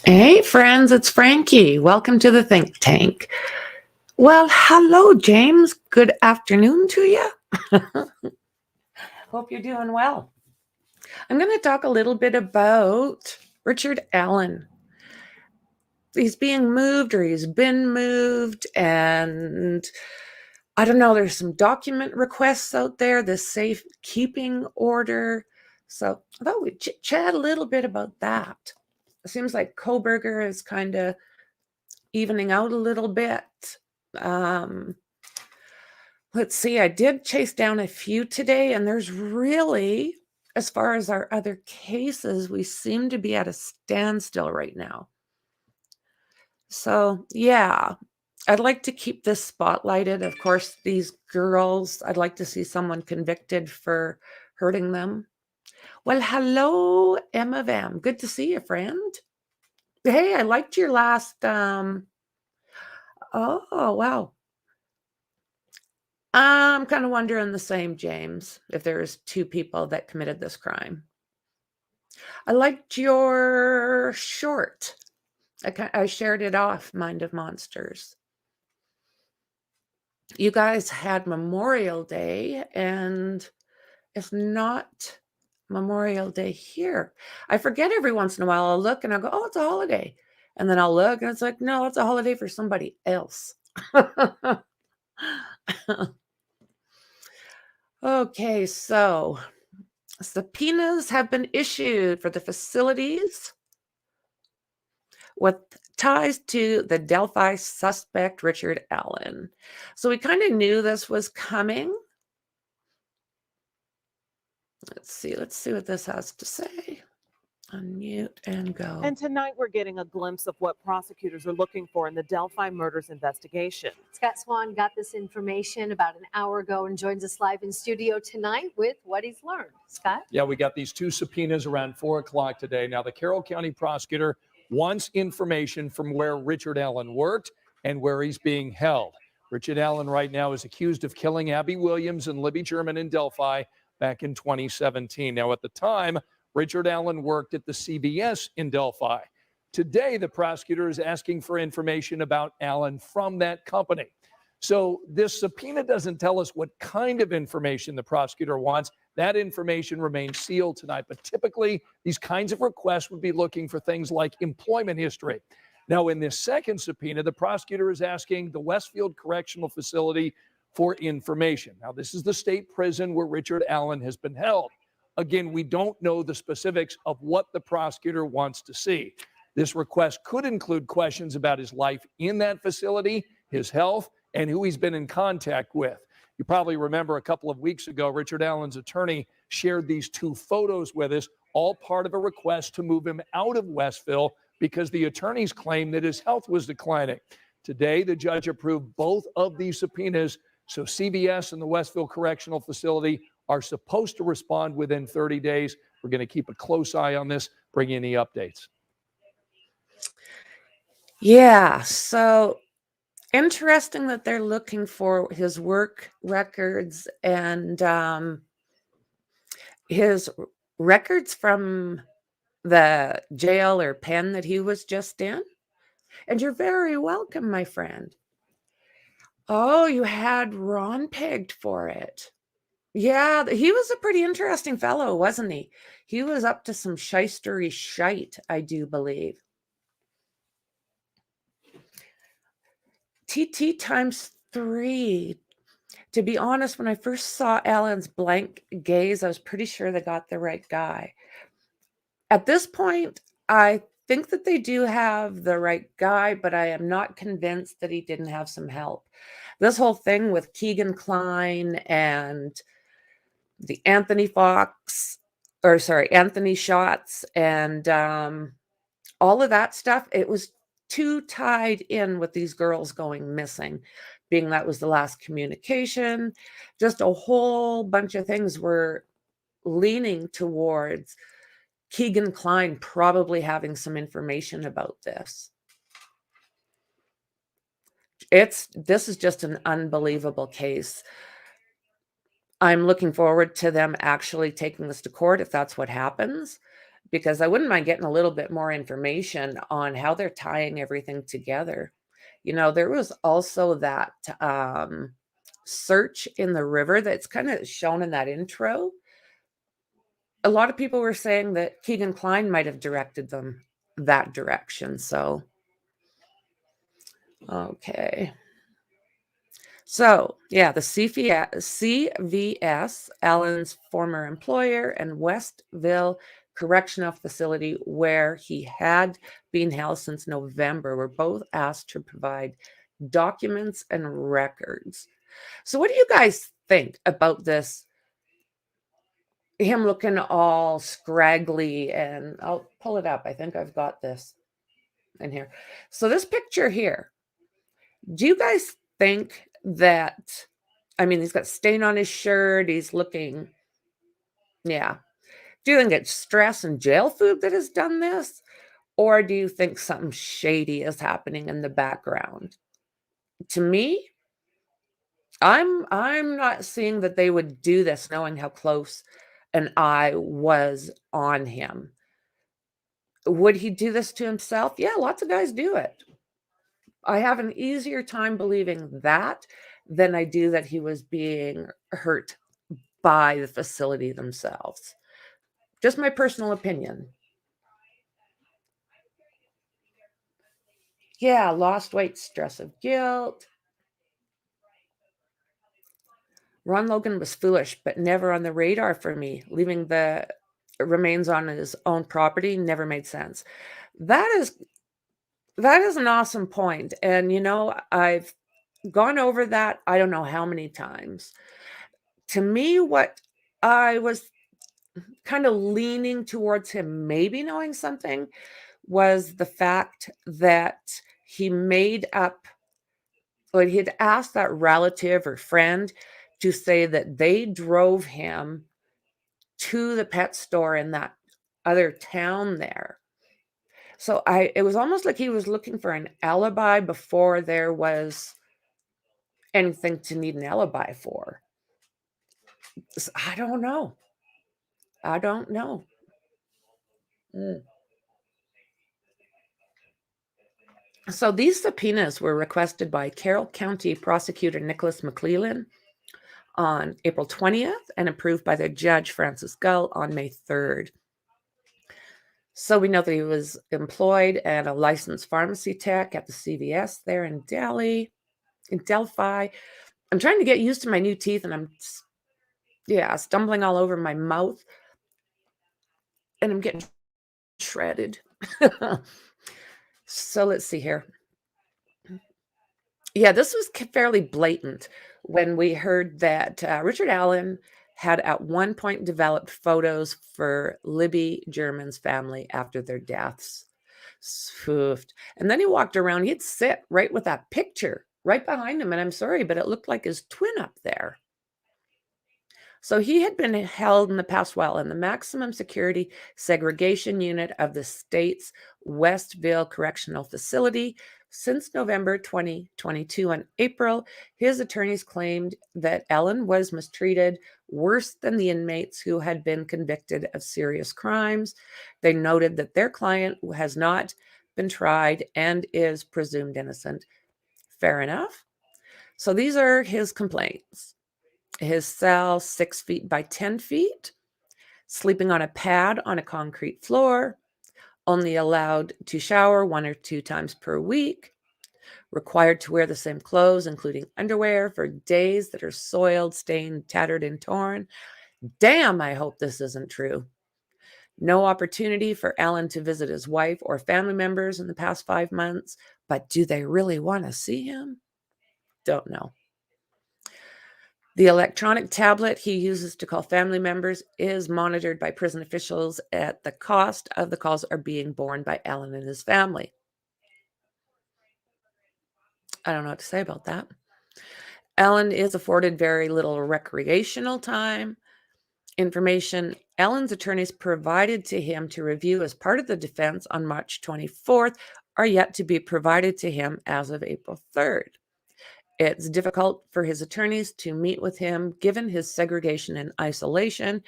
Hey, friends, it's Franky. Welcome to the Think Tank. Well, hello, James. Good afternoon to you. Hope you're doing well. I'm going to talk a little bit about Richard Allen. He's being moved or he's been moved, and I don't know, there's some document requests out there, the safekeeping order. So I thought we'd chat a little bit about that. It seems like Koberger is kind of evening out a little bit. Let's see, I did chase down a few today, and there's really, as far as our other cases, we seem to be at a standstill right now. So, yeah, I'd like to keep this spotlighted. Of course, these girls, I'd like to see someone convicted for hurting them. Well, hello, Emma Vam. Good to see you, friend. Hey, I liked your last, oh, wow. I'm kind of wondering the same, James, if there's two people that committed this crime. I liked your short. I shared it off, Mind of Monsters. You guys had Memorial Day, and it's not Memorial Day here. I forget every once in a while. I'll look and I'll go, oh, it's a holiday. And then I'll look and it's like, no, it's a holiday for somebody else. Okay, so subpoenas have been issued for the facilities with ties to the Delphi suspect, Richard Allen. So we kind of knew this was coming. Let's see what this has to say. Unmute and go. And tonight we're getting a glimpse of what prosecutors are looking for in the Delphi murders investigation. Scott Swan got this information about an hour ago and joins us live in studio tonight with what he's learned. Scott? Yeah, we got these two subpoenas around 4 o'clock today. Now, the Carroll County prosecutor wants information from where Richard Allen worked and where he's being held. Richard Allen right now is accused of killing Abby Williams and Libby German in Delphi back in 2017. Now, at the time, Richard Allen worked at the CBS in Delphi. Today, the prosecutor is asking for information about Allen from that company. So this subpoena doesn't tell us what kind of information the prosecutor wants. That information remains sealed tonight. But typically, these kinds of requests would be looking for things like employment history. Now, in this second subpoena, the prosecutor is asking the Westfield Correctional Facility for information. Now, this is the state prison where Richard Allen has been held. Again, we don't know the specifics of what the prosecutor wants to see. This request could include questions about his life in that facility, his health, and who he's been in contact with. You probably remember a couple of weeks ago, Richard Allen's attorney shared these two photos with us, all part of a request to move him out of Westville because the attorneys claimed that his health was declining. Today, the judge approved both of these subpoenas, so CBS and the Westville Correctional Facility are supposed to respond within 30 days. We're going to keep a close eye on this, bring you any updates. Yeah, so interesting that they're looking for his work records and his records from the jail or pen that he was just in. And you're very welcome, my friend. Oh, you had Ron pegged for it. Yeah, he was a pretty interesting fellow, wasn't he? He was up to some shystery shite, I do believe. TT times 3. To be honest, when I first saw Alan's blank gaze, I was pretty sure they got the right guy. At this point, I think that they do have the right guy, but I am not convinced that he didn't have some help. This whole thing with Kegan Kline and the Anthony shots and all of that stuff, it was too tied in with these girls going missing, being that was the last communication. Just a whole bunch of things were leaning towards Kegan Kline probably having some information about this. This is just an unbelievable case. I'm looking forward to them actually taking this to court if that's what happens, because I wouldn't mind getting a little bit more information on how they're tying everything together. You know, there was also that search in the river that's kind of shown in that intro. A lot of people were saying that Kegan Kline might have directed them that direction. So, okay. So, yeah, the CVS, Allen's former employer, and Westville Correctional Facility, where he had been held since November, were both asked to provide documents and records. So, what do you guys think about this? Him looking all scraggly, and I'll pull it up. I think I've got this in here. So, this picture here, do you guys think that? I mean, he's got stain on his shirt. He's looking, yeah. Do you think it's stress and jail food that has done this? Or do you think something shady is happening in the background? To me, I'm not seeing that they would do this knowing how close an eye was on him. Would he do this to himself? Yeah, lots of guys do it. I have an easier time believing that than I do that he was being hurt by the facility themselves. Just my personal opinion. Yeah, lost weight, stress of guilt. Ron Logan was foolish, but never on the radar for me. Leaving the remains on his own property never made sense. That is an awesome point. And you know, I've gone over that I don't know how many times. To me, what I was kind of leaning towards him maybe knowing something was the fact that he made up, like he had asked that relative or friend to say that they drove him to the pet store in that other town there. So it was almost like he was looking for an alibi before there was anything to need an alibi for. So I don't know. I don't know. So these subpoenas were requested by Carroll County Prosecutor Nicholas McClellan on April 20th and approved by the judge Francis Gull on May 3rd. So we know that he was employed at a licensed pharmacy tech at the CVS there in Delphi. I'm trying to get used to my new teeth, and I'm stumbling all over my mouth, and I'm getting shredded. So let's see here. Yeah, this was fairly blatant when we heard that Richard Allen had at one point developed photos for Libby German's family after their deaths. Spoofed. And then he walked around, he'd sit right with that picture right behind him. And I'm sorry, but it looked like his twin up there. So he had been held in the past while in the maximum security segregation unit of the state's Westville Correctional Facility since November 2022. In April, his attorneys claimed that Ellen was mistreated worse than the inmates who had been convicted of serious crimes. They noted that their client has not been tried and is presumed innocent. Fair enough. So these are his complaints. His cell, 6 feet by 10 feet, sleeping on a pad on a concrete floor, only allowed to shower 1 or 2 times per week, required to wear the same clothes, including underwear, for days that are soiled, stained, tattered, and torn. Damn, I hope this isn't true. No opportunity for Alan to visit his wife or family members in the past 5 months, but do they really want to see him? Don't know. The electronic tablet he uses to call family members is monitored by prison officials at the cost of the calls are being borne by Alan and his family. I don't know what to say about that. Alan is afforded very little recreational time. Information Alan's attorneys provided to him to review as part of the defense on March 24th are yet to be provided to him as of April 3rd. It's difficult for his attorneys to meet with him given his segregation and isolation,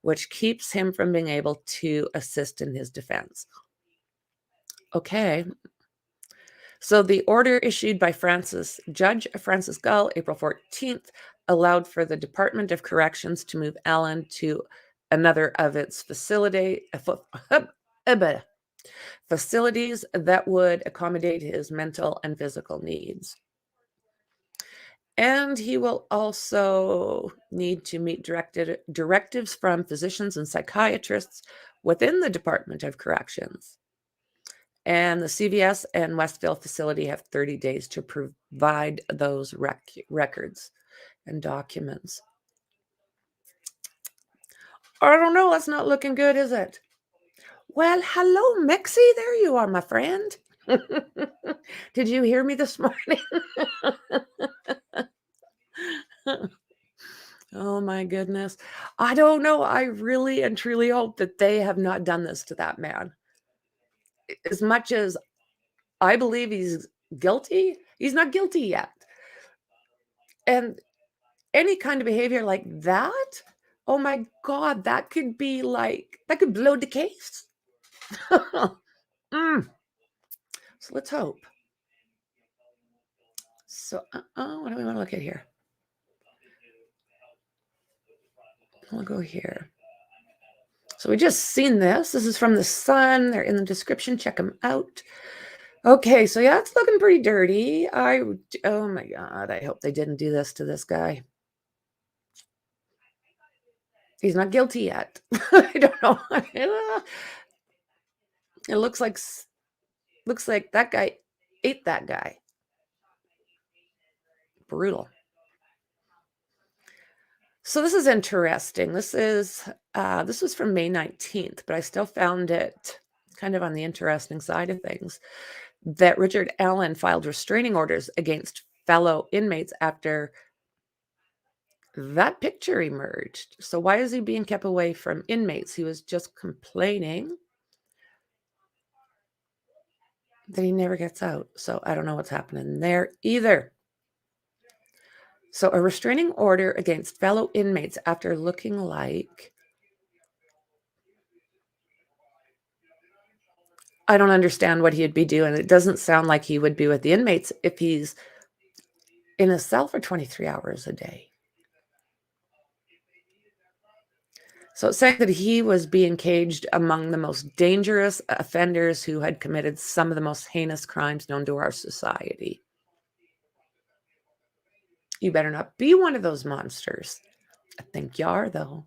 which keeps him from being able to assist in his defense. Okay. So the order issued by Judge Francis Gull, April 14th, allowed for the Department of Corrections to move Allen to another of its facilities that would accommodate his mental and physical needs. And he will also need to meet directives from physicians and psychiatrists within the Department of Corrections. And the CVS and Westville facility have 30 days to provide those records and documents. I don't know. That's not looking good, is it? Well, hello, Mixie. There you are, my friend. Did you hear me this morning? Oh, my goodness. I don't know. I really and truly hope that they have not done this to that man. As much as I believe he's guilty, he's not guilty yet. And any kind of behavior like that, oh my God, that could blow the case. So let's hope. So, what do we want to look at here? I'll go here. So we just seen this. This is from the Sun. They're in the description. Check them out. Okay, so yeah, it's looking pretty dirty. Oh my God, I hope they didn't do this to this guy. He's not guilty yet. I don't know. It looks like that guy ate that guy. Brutal. So this is interesting. This was from May 19th, but I still found it kind of on the interesting side of things that Richard Allen filed restraining orders against fellow inmates after that picture emerged. So why is he being kept away from inmates? He was just complaining that he never gets out. So I don't know what's happening there either. So a restraining order against fellow inmates after looking like, I don't understand what he'd be doing. It doesn't sound like he would be with the inmates if he's in a cell for 23 hours a day. So it's saying that he was being caged among the most dangerous offenders who had committed some of the most heinous crimes known to our society. You better not be one of those monsters. I think you are, though.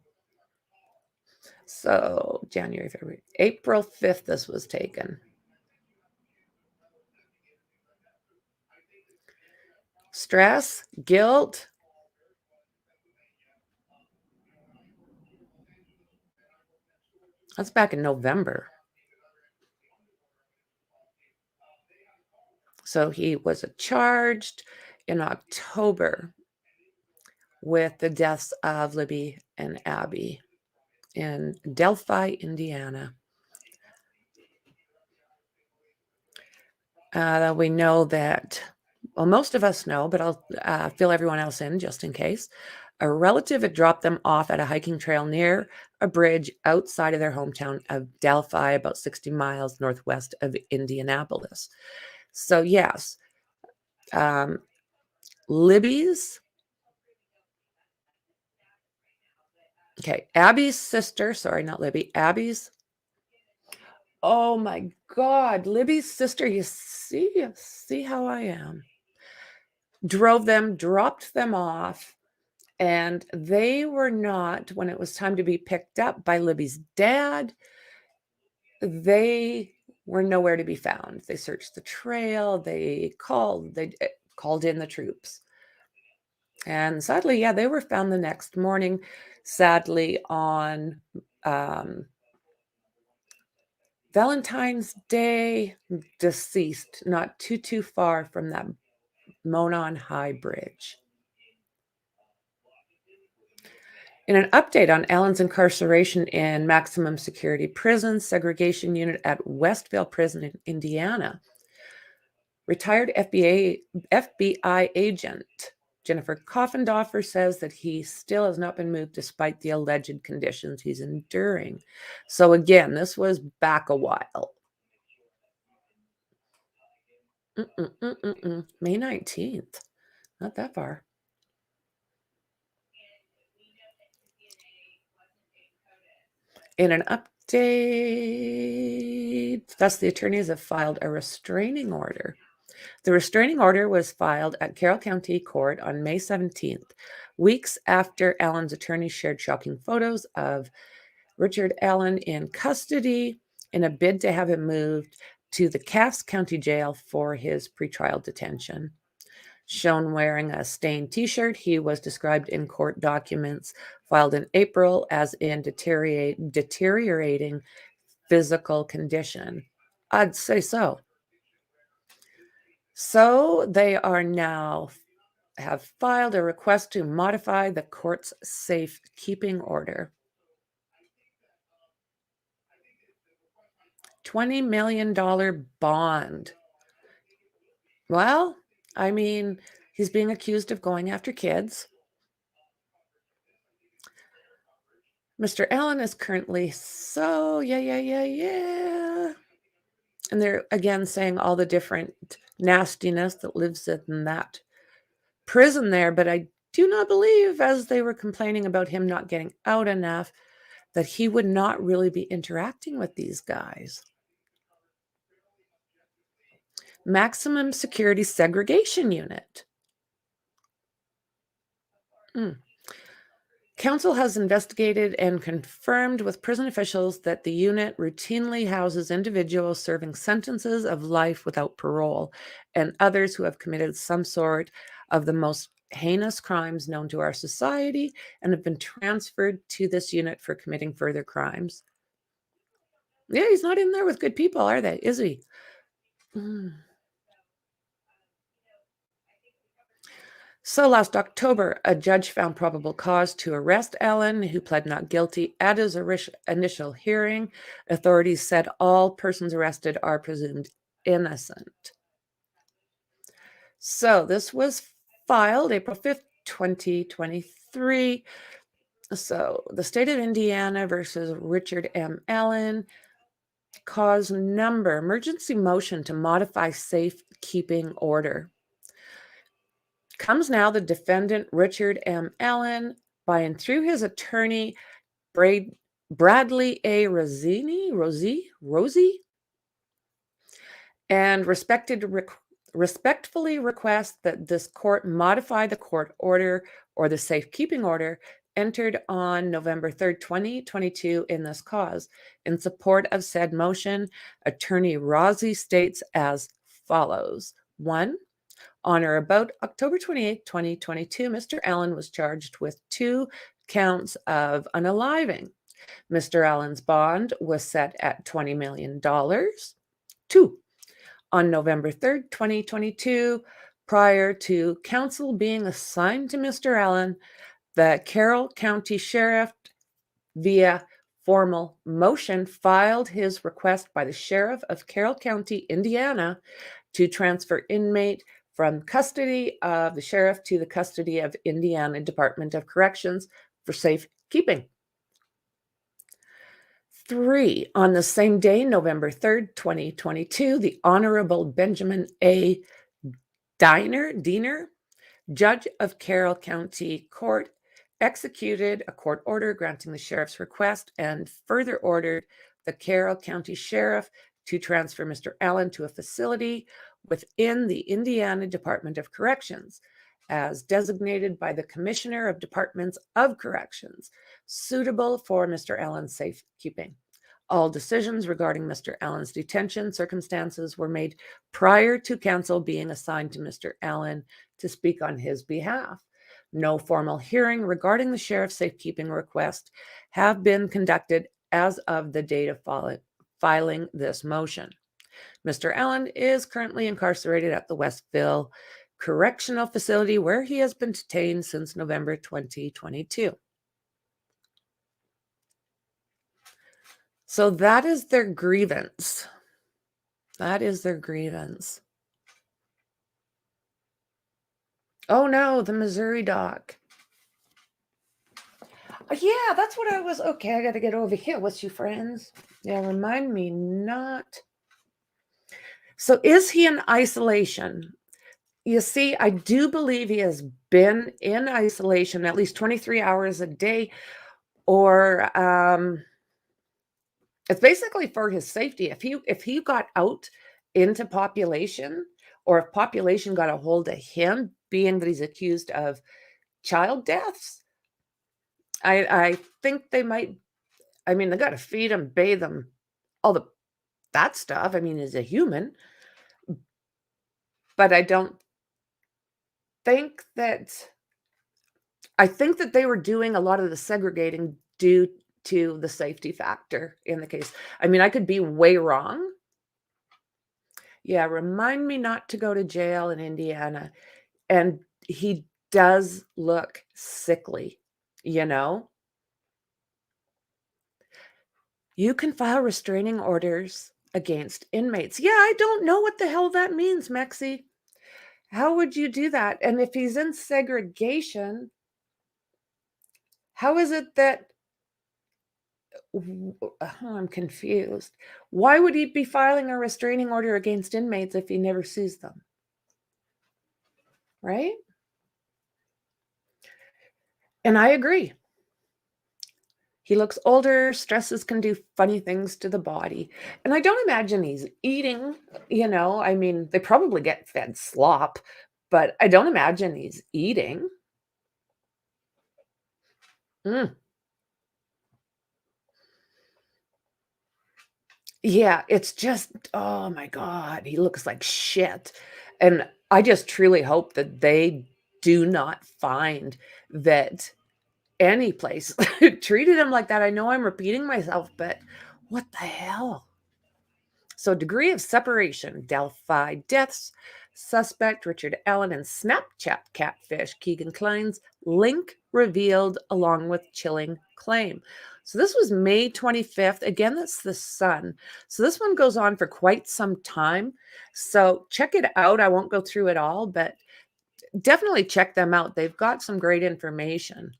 So January, February, April 5th, this was taken. Stress, guilt. That's back in November. So he was charged in October with the deaths of Libby and Abby in Delphi, Indiana. We know that, well, most of us know, but I'll fill everyone else in just in case. A relative had dropped them off at a hiking trail near a bridge outside of their hometown of Delphi, about 60 miles northwest of Indianapolis. So yes, Libby's, Abby's sister, sorry, not Libby, Abby's, oh my God, Libby's sister, you see how I am, dropped them off, and they were not, when it was time to be picked up by Libby's dad, they were nowhere to be found. They searched the trail, they called in the troops. And sadly, yeah, they were found the next morning, sadly on Valentine's Day, deceased, not too far from that Monon High Bridge. In an update on Allen's incarceration in maximum security prison segregation unit at Westville Prison in Indiana, retired FBI agent Jennifer Coffendorfer says that he still has not been moved despite the alleged conditions he's enduring. So again, this was back a while. May 19th. Not that far. In an update, thus the attorneys have filed a restraining order. The restraining order was filed at Carroll County Court on May 17th, weeks after Allen's attorney shared shocking photos of Richard Allen in custody in a bid to have him moved to the Cass County Jail for his pretrial detention. Shown wearing a stained t-shirt, he was described in court documents filed in April as in deteriorating physical condition. I'd say so. So they are now have filed a request to modify the court's safekeeping order. $20 million bond. Well, I mean, he's being accused of going after kids. Mr. Allen is currently yeah. And they're again saying all the different nastiness that lives in that prison there. But I do not believe, as they were complaining about him not getting out enough, that he would not really be interacting with these guys. Maximum security segregation unit. Council has investigated and confirmed with prison officials that the unit routinely houses individuals serving sentences of life without parole and others who have committed some sort of the most heinous crimes known to our society and have been transferred to this unit for committing further crimes. Yeah, he's not in there with good people, are they? Is he? So last October, a judge found probable cause to arrest Allen, who pled not guilty. At his initial hearing, authorities said all persons arrested are presumed innocent. So this was filed April 5th, 2023. So the state of Indiana versus Richard M. Allen, cause number, emergency motion to modify safekeeping order. Comes now the defendant, Richard M. Allen, by and through his attorney, Bradley A. Rosie, and respectfully request that this court modify the court order or the safekeeping order entered on November 3rd, 2022 in this cause. In support of said motion, Attorney Rosie states as follows. 1. On or about October 28, 2022, Mr. Allen was charged with 2 counts of unaliving. Mr. Allen's bond was set at $20 million. 2. On November 3rd, 2022, prior to counsel being assigned to Mr. Allen, the Carroll County Sheriff, via formal motion, filed his request by the Sheriff of Carroll County, Indiana, to transfer inmate from custody of the sheriff to the custody of Indiana Department of Corrections for safekeeping. 3. On the same day, November 3rd, 2022, the Honorable Benjamin A. Diener, Judge of Carroll County Court, executed a court order granting the sheriff's request and further ordered the Carroll County Sheriff to transfer Mr. Allen to a facility within the Indiana Department of Corrections, as designated by the Commissioner of Departments of Corrections, suitable for Mr. Allen's safekeeping. All decisions regarding Mr. Allen's detention circumstances were made prior to counsel being assigned to Mr. Allen to speak on his behalf. No formal hearing regarding the sheriff's safekeeping request have been conducted as of the date of filing this motion. Mr. Allen is currently incarcerated at the Westville Correctional Facility, where he has been detained since November 2022. So that is their grievance. That is their grievance. Oh no, the Missouri doc. Yeah, that's what I was. Okay, I got to get over here with you, friends. Yeah, remind me not. So is he in isolation? You see, I do believe he has been in isolation at least 23 hours a day, or it's basically for his safety. If he got out into population, or if population got a hold of him, being that he's accused of child deaths, I think they might. I mean, they got to feed him, bathe him, all that stuff. I mean, he's a human, but I don't think that. I think that they were doing a lot of the segregating due to the safety factor in the case. I mean, I could be way wrong. Yeah, remind me not to go to jail in Indiana. And he does look sickly, you know? You can file restraining orders against inmates. Yeah, I don't know what the hell that means, Mexi. How would you do that? And if he's in segregation, how is it that I'm confused. Why would he be filing a restraining order against inmates if he never sues them? Right? And I agree. He looks older, stresses can do funny things to the body. And I don't imagine he's eating, I mean, they probably get fed slop, but I don't imagine he's eating. Mm. Yeah, it's just, oh my God, he looks like shit. And I just truly hope that they do not find that any place treated him like that. I know I'm repeating myself, but what the hell? So, degree of separation, Delphi deaths, suspect Richard Allen, and Snapchat catfish, Kegan Kline's link revealed along with chilling claim. So, this was May 25th. Again, that's the Sun. So, this one goes on for quite some time. So, check it out. I won't go through it all, but definitely check them out. They've got some great information.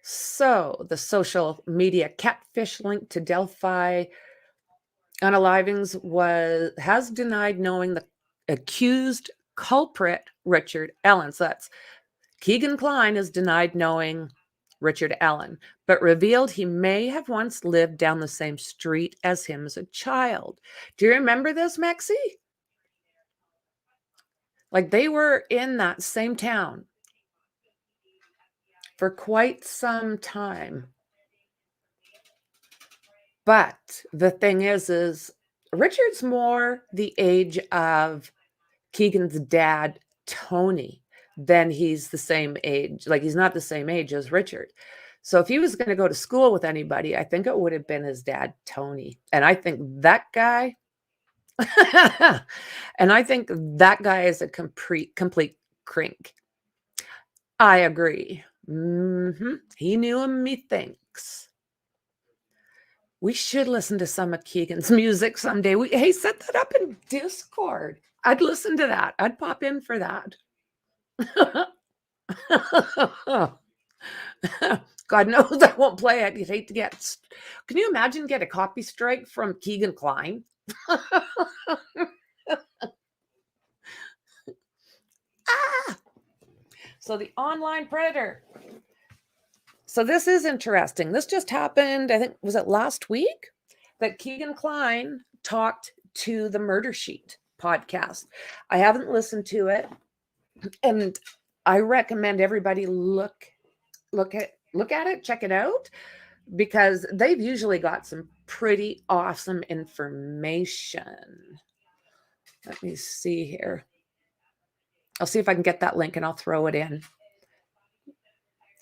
So, the social media catfish link to Delphi unalivings has denied knowing the accused culprit, Richard Allen. So that's Kegan Kline has denied knowing Richard Allen, but revealed he may have once lived down the same street as him as a child. Do you remember this, Mexi? Like they were in that same town for quite some time. But the thing is Richard's more the age of Kegan's dad, Tony, than he's the same age. Like he's not the same age as Richard. So if he was going to go to school with anybody, I think it would have been his dad, Tony. And I think that guy, is a complete crink. I agree. He knew him, methinks. We should listen to some of Kegan's music someday. Hey, set that up in Discord. I'd listen to that. I'd pop in for that. God knows I won't play it. You'd hate to get. Can you imagine get a copy strike from Kegan Kline? So the online predator. So this is interesting. This just happened, I think, was it last week that Kegan Kline talked to the Murder Sheet podcast. I haven't listened to it, and I recommend everybody look at it, check it out, because they've usually got some pretty awesome information. Let me see here. I'll see if I can get that link and I'll throw it in.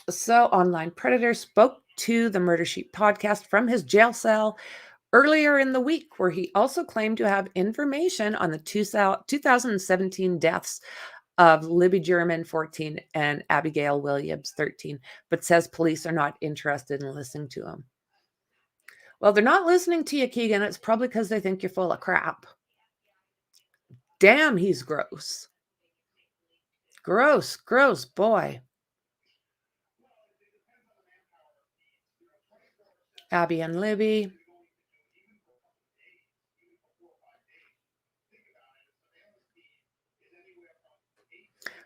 So, Online Predator spoke to the Murder Sheet podcast from his jail cell earlier in the week, where he also claimed to have information on the 2017 deaths of Libby German, 14, and Abigail Williams, 13, but says police are not interested in listening to him. Well, they're not listening to you, Kegan. It's probably because they think you're full of crap. Damn, he's gross. Gross, gross boy. Abby and Libby.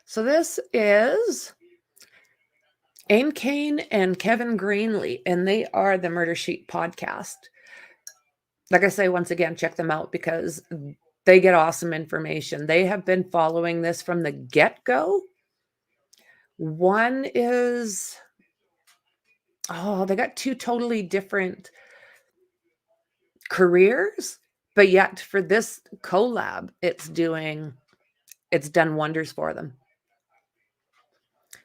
So this is Kegan Kline and Kevin Greenlee, and they are the Murder Sheet podcast. Like I say, once again, check them out because they get awesome information. They have been following this from the get-go. One is, they got two totally different careers, but yet for this collab, it's done wonders for them.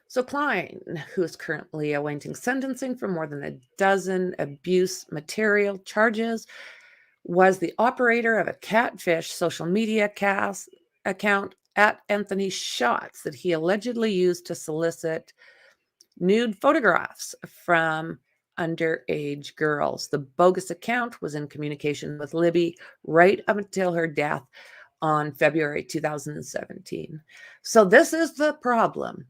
So Kline, who is currently awaiting sentencing for more than a dozen abuse material charges, was the operator of a catfish social media account at Anthony Shots that he allegedly used to solicit nude photographs from underage girls. The bogus account was in communication with Libby right up until her death on February 2017. So this is the problem.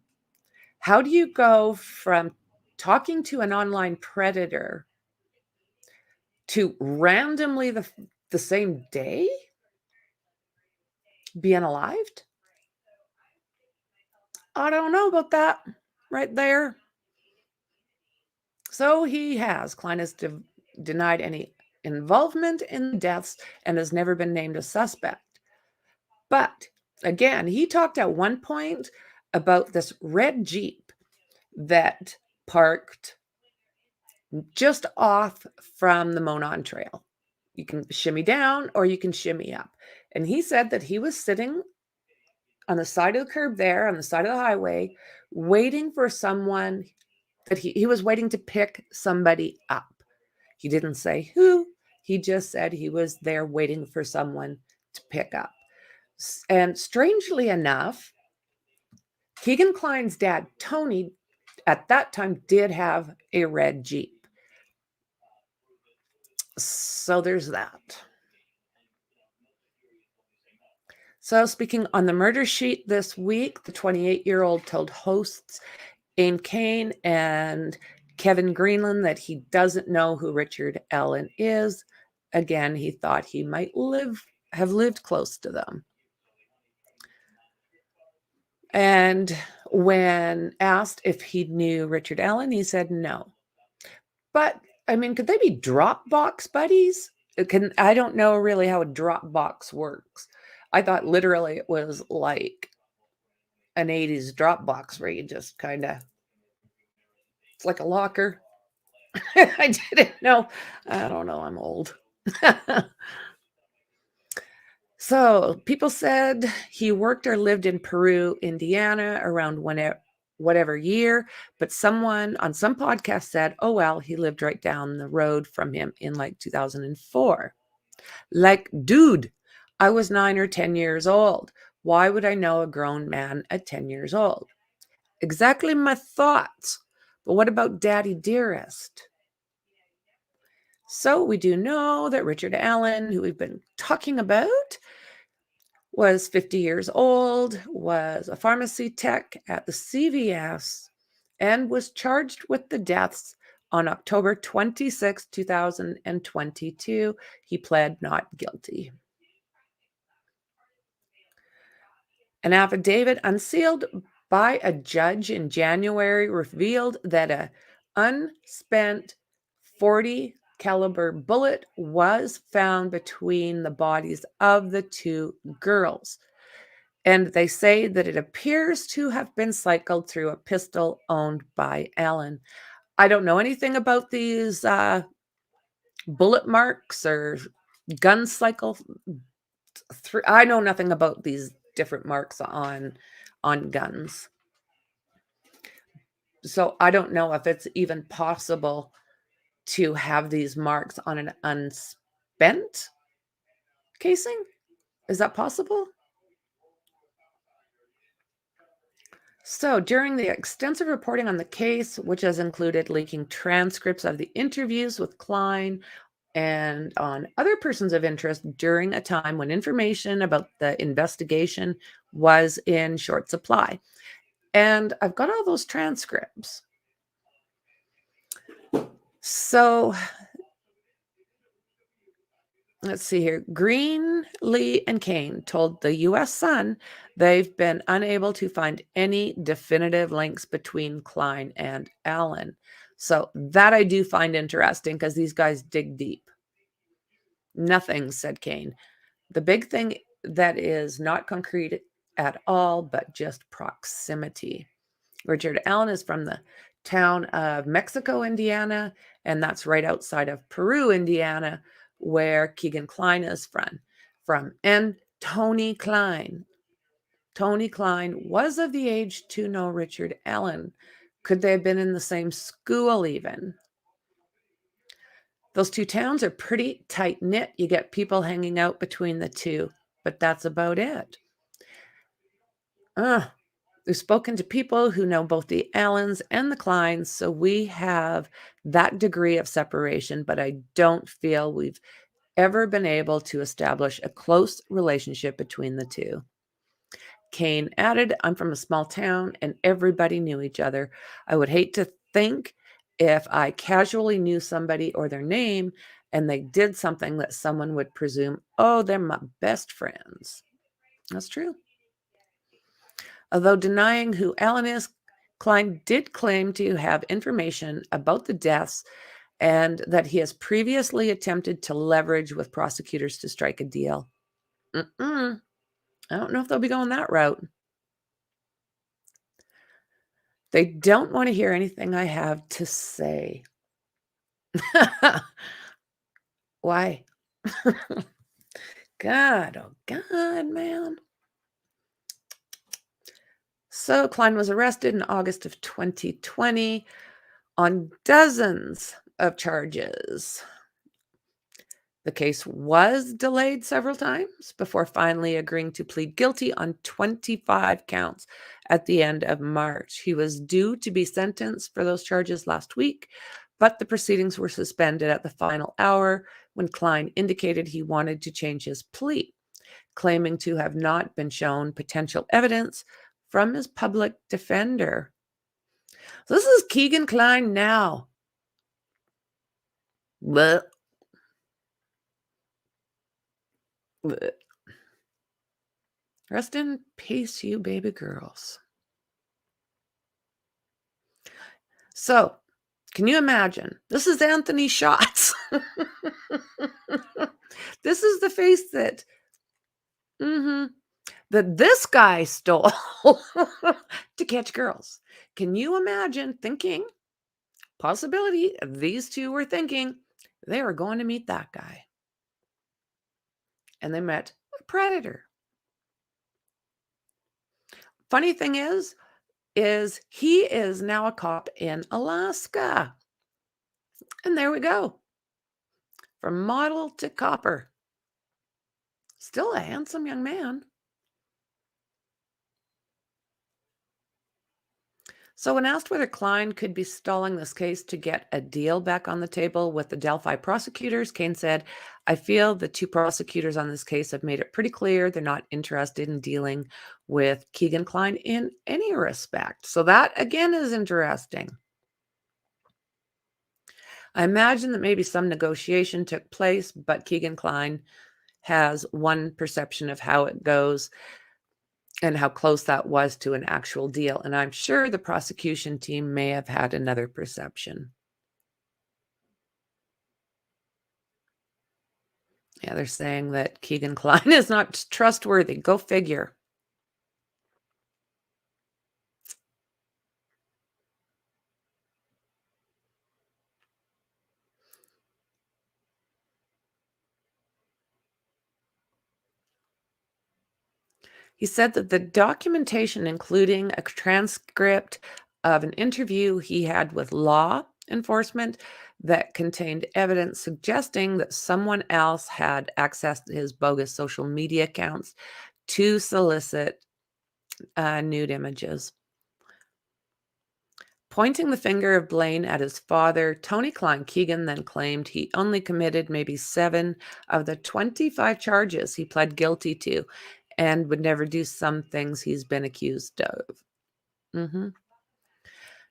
How do you go from talking to an online predator to randomly the same day being unalived? I don't know about that right there. So Kline has denied any involvement in the deaths and has never been named a suspect. But again, he talked at one point about this red Jeep that parked just off from the Monon Trail. You can shimmy down or you can shimmy up. And he said that he was sitting on the side of the curb there, on the side of the highway, waiting for someone that he was waiting to pick somebody up. He didn't say who. He just said he was there waiting for someone to pick up. And strangely enough, Kegan Kline's dad, Tony, at that time did have a red Jeep. So there's that. So speaking on the murder sheet this week, the 28-year-old told hosts Kegan Kline and Kevin Greenlee that he doesn't know who Richard Allen is. Again, he thought he might have lived close to them. And when asked if he knew Richard Allen, he said no. But I mean, could they be Dropbox buddies? I don't know really how a Dropbox works. I thought literally it was like an 80s Dropbox where you just kind of, it's like a locker. I didn't know. I don't know. I'm old. So people said he worked or lived in Peru, Indiana around whatever year, but someone on some podcast said, oh, well, he lived right down the road from him in like 2004. Like, dude, I was 9 or 10 years old. Why would I know a grown man at 10 years old? Exactly my thoughts. But what about Daddy Dearest? So we do know that Richard Allen, who we've been talking about, was 50 years old, was a pharmacy tech at the CVS, and was charged with the deaths on October 26, 2022. He pled not guilty. An affidavit unsealed by a judge in January revealed that a unspent .40 caliber bullet was found between the bodies of the two girls. And they say that it appears to have been cycled through a pistol owned by Allen. I don't know anything about these bullet marks or gun cycle. I know nothing about these different marks on guns. So I don't know if it's even possible to have these marks on an unspent casing. Is that possible? So during the extensive reporting on the case, which has included leaking transcripts of the interviews with Kline and on other persons of interest during a time when information about the investigation was in short supply. And I've got all those transcripts. So let's see here. Green, Lee, and Kane told the U.S. Sun they've been unable to find any definitive links between Kline and Allen. So that I do find interesting because these guys dig deep. Nothing, said Kane. The big thing that is not concrete at all, but just proximity. Richard Allen is from the town of Mexico, Indiana, and that's right outside of Peru, Indiana, where Kegan Kline is from. And Tony Kline. Tony Kline was of the age to know Richard Allen. Could they have been in the same school even? Those two towns are pretty tight-knit. You get people hanging out between the two, but that's about it. We've spoken to people who know both the Allens and the Klines, so we have that degree of separation, but I don't feel we've ever been able to establish a close relationship between the two. Kane added, I'm from a small town and everybody knew each other. I would hate to think if I casually knew somebody or their name and they did something that someone would presume, oh, they're my best friends. That's true. Although denying who Allen is, Kline did claim to have information about the deaths and that he has previously attempted to leverage with prosecutors to strike a deal. I don't know if they'll be going that route. They don't want to hear anything I have to say. Why? God, oh God, man. So Kline was arrested in August of 2020 on dozens of charges. The case was delayed several times before finally agreeing to plead guilty on 25 counts at the end of March. He was due to be sentenced for those charges last week, but the proceedings were suspended at the final hour when Kline indicated he wanted to change his plea, claiming to have not been shown potential evidence from his public defender. So this is Kegan Kline now. Blech. Blech. Rest in peace, you baby girls. So, can you imagine? This is Anthony Shots. This is the face that this guy stole to catch girls. Can you imagine thinking, possibility, these two were thinking they were going to meet that guy. And they met a predator. Funny thing is he is now a cop in Alaska. And there we go. From model to copper. Still a handsome young man. So when asked whether Kline could be stalling this case to get a deal back on the table with the Delphi prosecutors, Kane said, I feel the two prosecutors on this case have made it pretty clear they're not interested in dealing with Kegan Kline in any respect. So that, again, is interesting. I imagine that maybe some negotiation took place, but Kegan Kline has one perception of how it goes and how close that was to an actual deal. And I'm sure the prosecution team may have had another perception. Yeah, they're saying that Kegan Kline is not trustworthy. Go figure. He said that the documentation, including a transcript of an interview he had with law enforcement that contained evidence suggesting that someone else had accessed his bogus social media accounts to solicit nude images. Pointing the finger of blame at his father, Tony Kline, Kegan then claimed he only committed maybe 7 of the 25 charges he pled guilty to and would never do some things he's been accused of.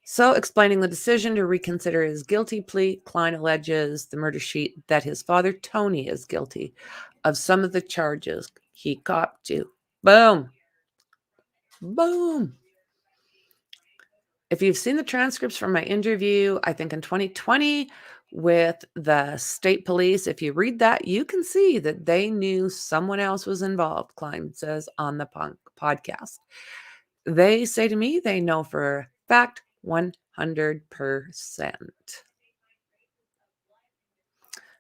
So, explaining the decision to reconsider his guilty plea, Kline alleges the murder sheet that his father, Tony, is guilty of some of the charges he copped to. Boom. Boom. If you've seen the transcripts from my interview, I think in 2020 with the state police, if you read that, you can see that they knew someone else was involved, Kline says on the podcast. They say to me they know for a fact 100%.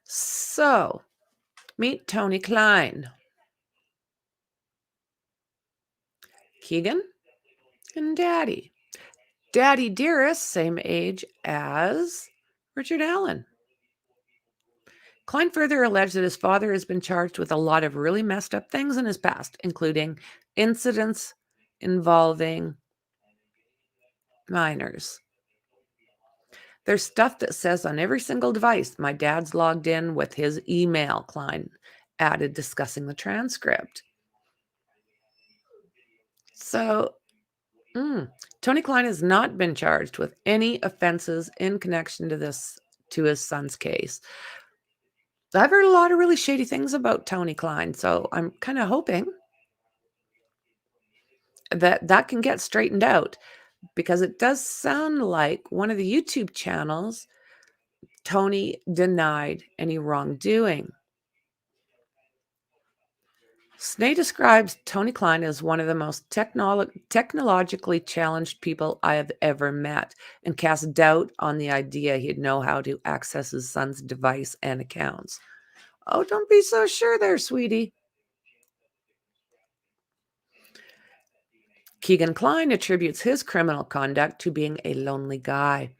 So, meet Tony Kline. Kegan and Daddy. Daddy Dearest, same age as Richard Allen. Kline further alleged that his father has been charged with a lot of really messed up things in his past, including incidents involving minors. There's stuff that says on every single device, my dad's logged in with his email, Kline added, discussing the transcript. So, Tony Kline has not been charged with any offenses in connection to his son's case. I've heard a lot of really shady things about Tony Kline, so I'm kind of hoping that can get straightened out, because it does sound like one of the YouTube channels, Tony denied any wrongdoing. Snee describes Tony Kline as one of the most technologically challenged people I have ever met, and casts doubt on the idea he'd know how to access his son's device and accounts. Oh, don't be so sure there, sweetie. Kegan Kline attributes his criminal conduct to being a lonely guy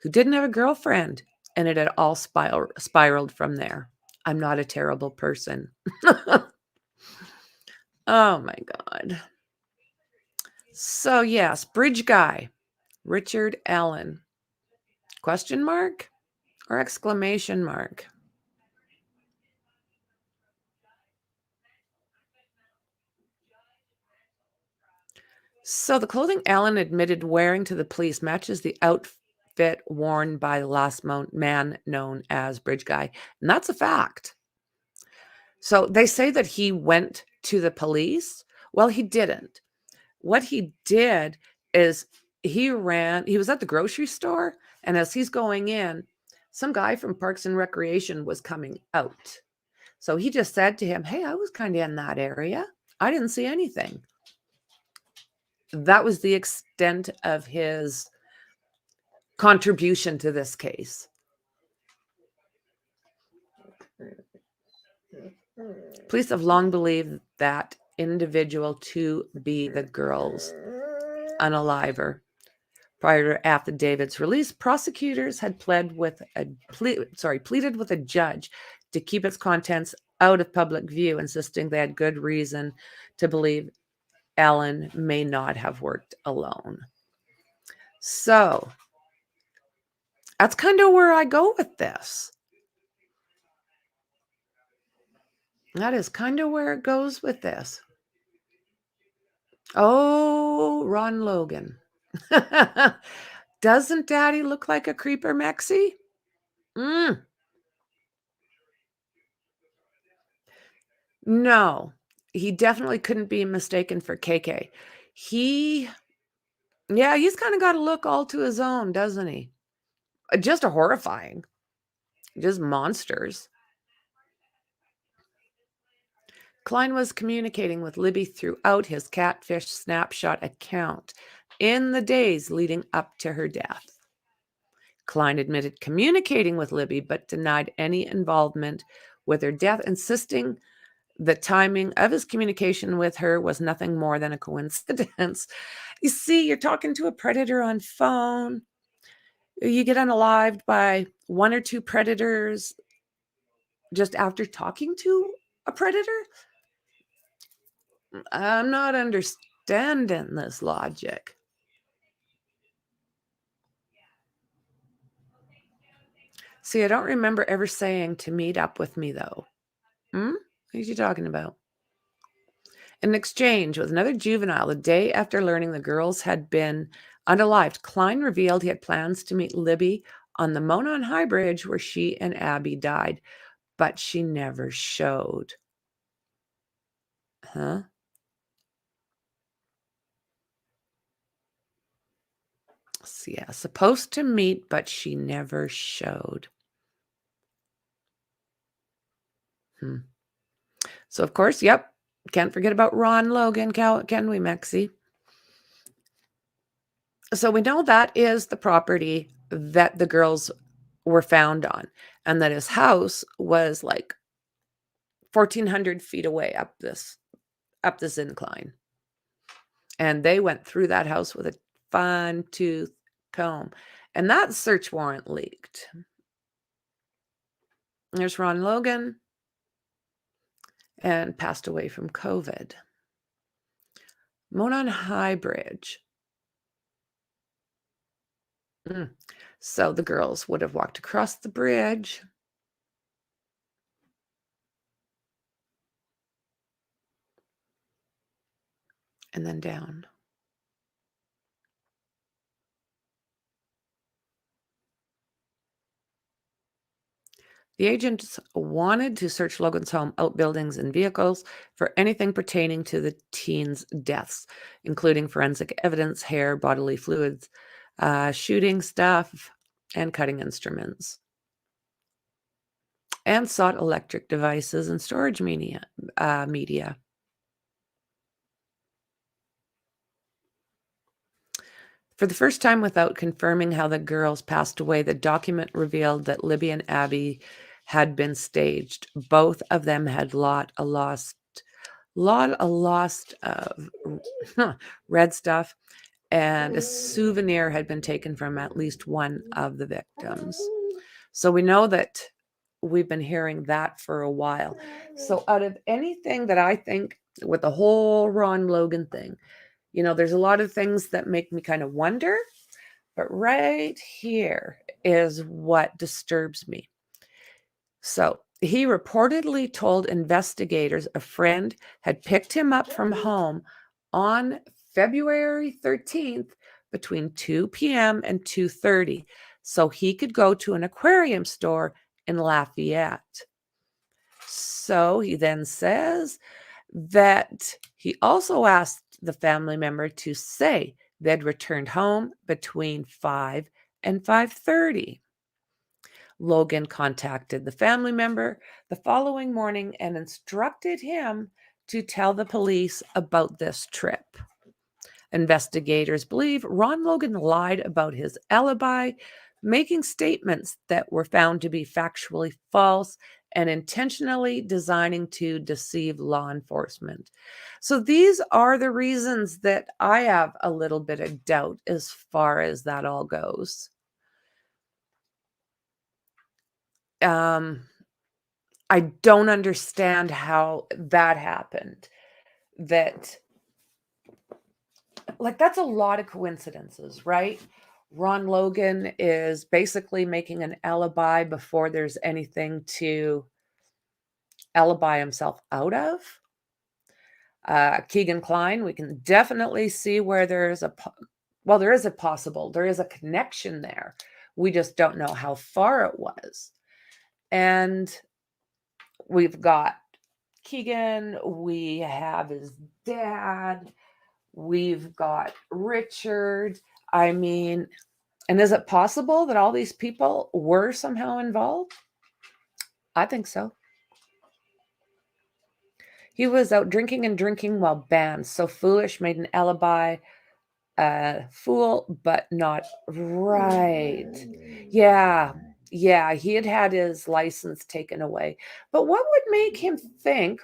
who didn't have a girlfriend, and it had all spiraled from there. I'm not a terrible person. Oh my God. So yes, bridge guy, Richard Allen. Question mark or exclamation mark? So the clothing Allen admitted wearing to the police matches the outfit worn by the last man known as Bridge Guy. And that's a fact. So they say that he went to the police. Well, he didn't. What he did is he was at the grocery store, and as he's going in, some guy from Parks and Recreation was coming out. So he just said to him, hey, I was kind of in that area. I didn't see anything. That was the extent of his contribution to this case. Police have long believed that individual to be the girl's unaliver. Prior to affidavit's release, prosecutors had pleaded with a judge to keep its contents out of public view, insisting they had good reason to believe Allen may not have worked alone. So that's kind of where I go with this. That is kind of where it goes with this. Oh, Ron Logan. Doesn't Daddy look like a creeper, Mexi? No, he definitely couldn't be mistaken for KK. He's kind of got a look all to his own, doesn't he? Just horrifying. Just monsters. Kline was communicating with Libby throughout his Catfish Snapshot account in the days leading up to her death. Kline admitted communicating with Libby, but denied any involvement with her death, insisting the timing of his communication with her was nothing more than a coincidence. You see, you're talking to a predator on phone. You get unalived by one or two predators just after talking to a predator? I'm not understanding this logic. See, I don't remember ever saying to meet up with me, though. What are you talking about? In an exchange with another juvenile the day after learning the girls had been unalived, Kline revealed he had plans to meet Libby on the Monon High Bridge where she and Abby died, but she never showed. Huh? So, yeah, supposed to meet, but she never showed. So, of course, yep, can't forget about Ron Logan, can we, Mexi? So we know that is the property that the girls were found on, and that his house was like 1,400 feet away up this incline. And they went through that house with a fine-tooth comb. And that search warrant leaked. There's Ron Logan, and passed away from COVID. Monon High Bridge. So the girls would have walked across the bridge. And then down. The agents wanted to search Logan's home, outbuildings, and vehicles for anything pertaining to the teens' deaths, including forensic evidence, hair, bodily fluids, shooting stuff, and cutting instruments. And sought electric devices and storage media. For the first time, without confirming how the girls passed away, the document revealed that Libby and Abby had been staged. Both of them had lot of red stuff, and a souvenir had been taken from at least one of the victims. So we know that we've been hearing that for a while. So out of anything that I think with the whole Ron Logan thing, there's a lot of things that make me kind of wonder, but right here is what disturbs me. So he reportedly told investigators a friend had picked him up from home on February 13th between 2 p.m. and 2:30 so he could go to an aquarium store in Lafayette. So he then says that he also asked the family member to say they'd returned home between 5 and 5:30. Logan contacted the family member the following morning and instructed him to tell the police about this trip. Investigators believe Ron Logan lied about his alibi, making statements that were found to be factually false and intentionally designing to deceive law enforcement. So these are the reasons that I have a little bit of doubt as far as that all goes. I don't understand how that happened. That's a lot of coincidences, right? Ron Logan is basically making an alibi before there's anything to alibi himself out of. Kegan Kline, we can definitely see where there is a connection there. We just don't know how far it was. And we've got Kegan, we have his dad, we've got Richard. I mean, and is it possible that all these people were somehow involved? I think so. He was out drinking while banned. So foolish, made an alibi. Fool, but not right. Yeah, he had his license taken away. But what would make him think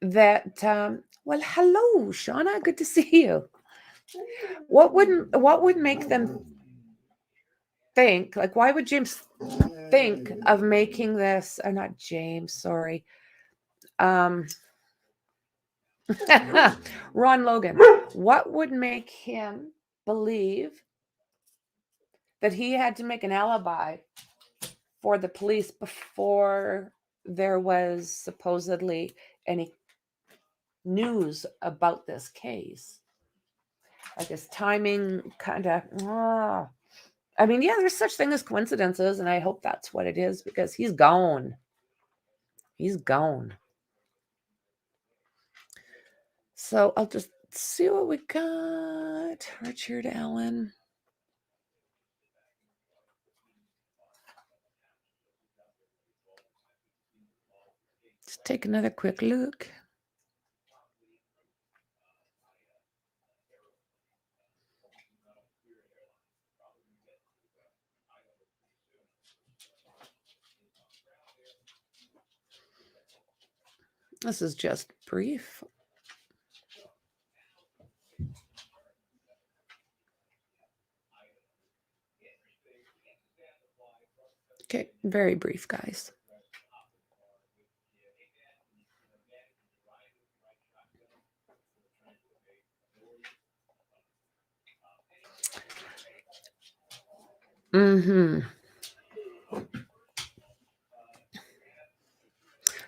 that, well, hello, Shauna, good to see you. What would make them think, like, why would James think of making this, or not James, sorry. Ron Logan, what would make him believe that he had to make an alibi for the police before there was supposedly any news about this case. I guess timing kind of, I mean, yeah, there's such thing as coincidences, and I hope that's what it is because he's gone. He's gone. So I'll just see what we got. Richard Allen. Just take another quick look. This is just brief. Okay, very brief, guys.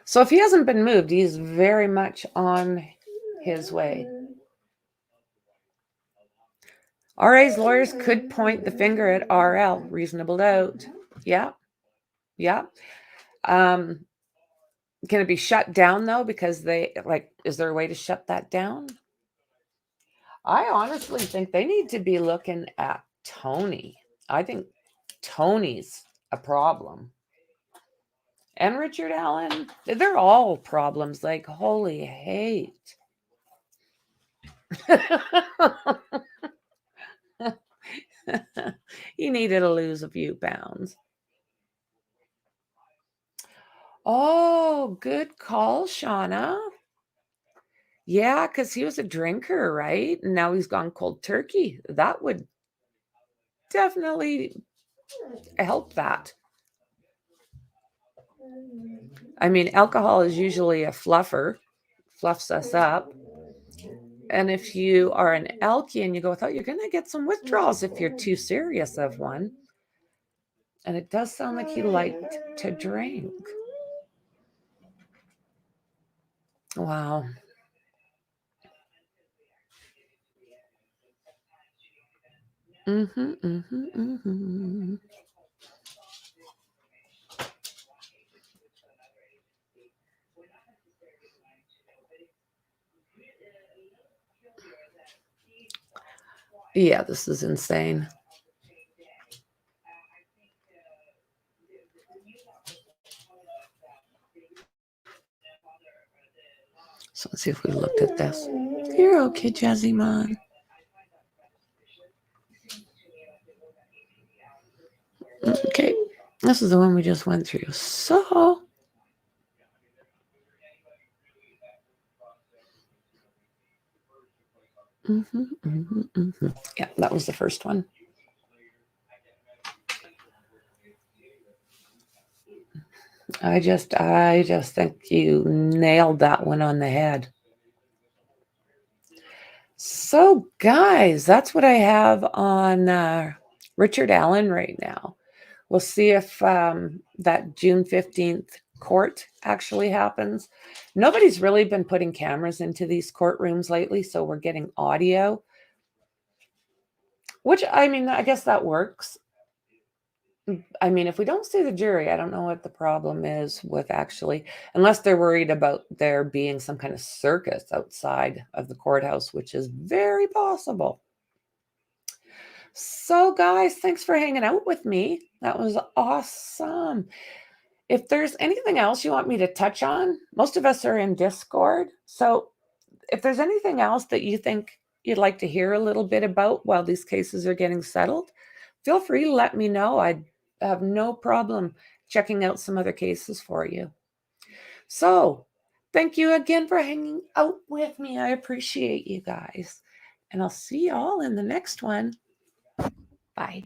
So if he hasn't been moved, he's very much on his way. RA's lawyers could point the finger at RL. Reasonable doubt. Yeah. Can it be shut down though? Because is there a way to shut that down? I honestly think they need to be looking at Tony. I think Tony's a problem. And Richard Allen, they're all problems. Like, holy hate. He needed to lose a few pounds. Oh, good call, Shauna. Yeah, because he was a drinker, right? And now he's gone cold turkey. That would definitely help that. I mean, alcohol is usually a fluffer, fluffs us up. And if you are an alky and you go without, you're going to get some withdrawals if you're too serious of one. And it does sound like he liked to drink. Wow. Yeah, this is insane. So let's see if we looked at this. You're okay, Jazzy Man. Okay, this is the one we just went through. So yeah, that was the first one. I just think you nailed that one on the head. So, guys, that's what I have on Richard Allen right now. We'll see if that June 15th court actually happens. Nobody's really been putting cameras into these courtrooms lately, so we're getting audio, which, I mean, I guess that works. I mean, if we don't see the jury, I don't know what the problem is with actually, unless they're worried about there being some kind of circus outside of the courthouse, which is very possible. So, guys, thanks for hanging out with me. That was awesome. If there's anything else you want me to touch on, most of us are in Discord. So if there's anything else that you think you'd like to hear a little bit about while these cases are getting settled, feel free to let me know. I'd have no problem checking out some other cases for you. So thank you again for hanging out with me. I appreciate you guys. And I'll see you all in the next one. Bye.